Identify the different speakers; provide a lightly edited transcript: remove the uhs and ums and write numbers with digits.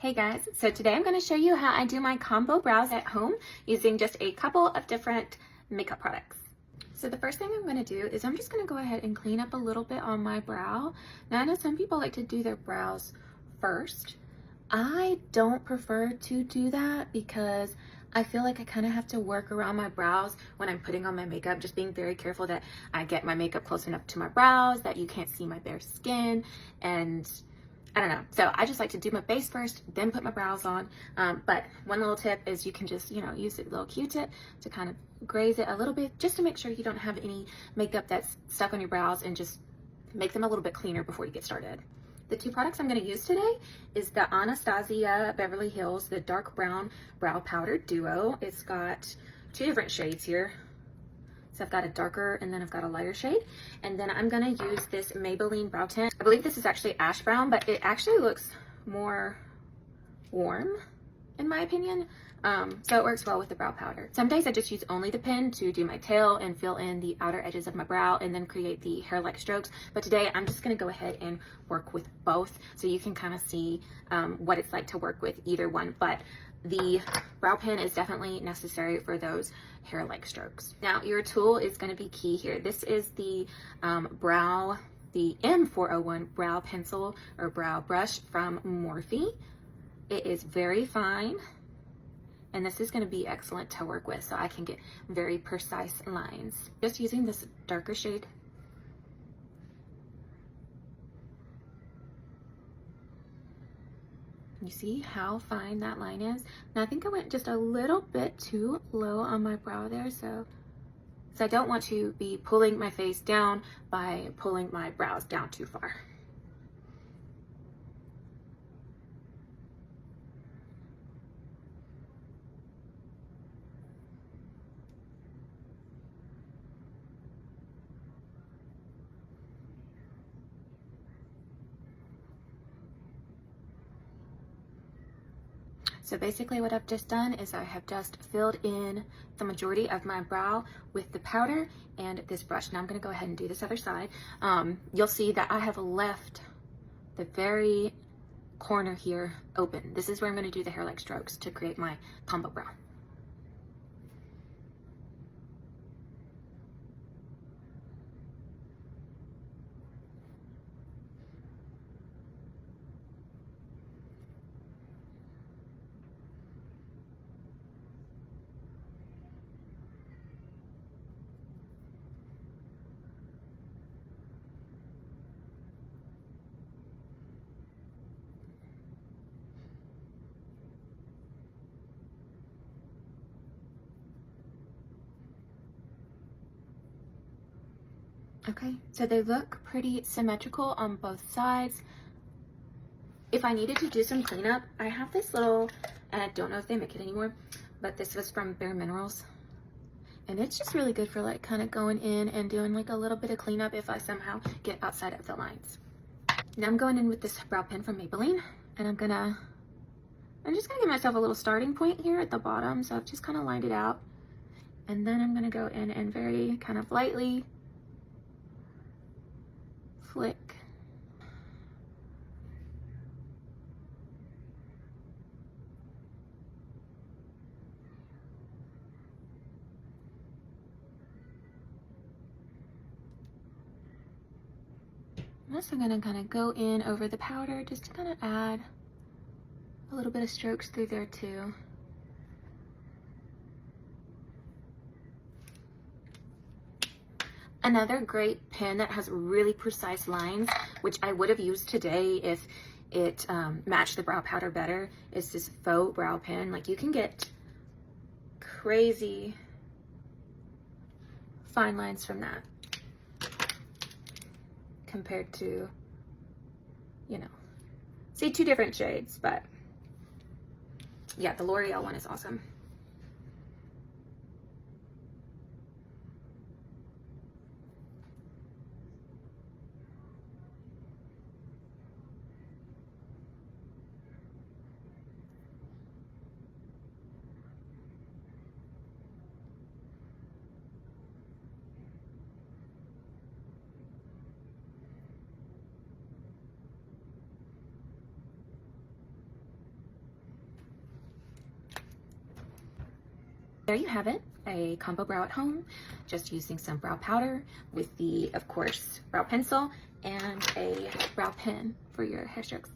Speaker 1: Hey guys, so today I'm going to show you how I do my combo brows at home using just a couple of different makeup products. So the first thing I'm going to do is I'm just going to go ahead and clean up a little bit on my brow. Now I know some people like to do their brows first. I don't prefer to do that because I feel like I kind of have to work around my brows when I'm putting on my makeup, just being very careful that I get my makeup close enough to my brows, that you can't see my bare skin, and I don't know. So I just like to do my base first, then put my brows on. But one little tip is you can just, use a little Q-tip to kind of graze it a little bit, just to make sure you don't have any makeup that's stuck on your brows, and just make them a little bit cleaner before you get started. The two products I'm going to use today is the Anastasia Beverly Hills, the Dark Brown Brow Powder Duo. It's got two different shades here. So I've got a darker and then I've got a lighter shade. And then I'm gonna use this Maybelline brow tint. I believe this is actually ash brown, but it actually looks more warm in my opinion. So it works well with the brow powder. Some days I just use only the pen to do my tail and fill in the outer edges of my brow and then create the hair-like strokes. But today I'm just gonna go ahead and work with both so you can kind of see what it's like to work with either one. But the brow pen is definitely necessary for those hair-like strokes. Now your tool is going to be key here. This is the the M401 brow pencil or brow brush from Morphe. It is very fine, and this is going to be excellent to work with, so I can get very precise lines. Just using this darker shade. You see how fine that line is? Now I think I went just a little bit too low on my brow there, so I don't want to be pulling my face down by pulling my brows down too far. So basically what I've just done is I have just filled in the majority of my brow with the powder and this brush. Now I'm going to go ahead and do this other side. You'll see that I have left the very corner here open. This is where I'm going to do the hair-like strokes to create my combo brow. Okay, so they look pretty symmetrical on both sides. If I needed to do some cleanup, I have this little, and I don't know if they make it anymore, but this was from Bare Minerals. And it's just really good for like kind of going in and doing like a little bit of cleanup if I somehow get outside of the lines. Now I'm going in with this brow pen from Maybelline, and I'm just gonna give myself a little starting point here at the bottom. So I've just kind of lined it out. And then I'm gonna go in and very kind of lightly flick. I'm also gonna kind of go in over the powder just to kind of add a little bit of strokes through there too. Another great pen that has really precise lines, which I would have used today if it matched the brow powder better, is this faux brow pen. Like, you can get crazy fine lines from that compared to, see, two different shades, but yeah, the L'Oreal one is awesome. There you have it, a combo brow at home, just using some brow powder with the, of course, brow pencil and a brow pen for your hair strokes.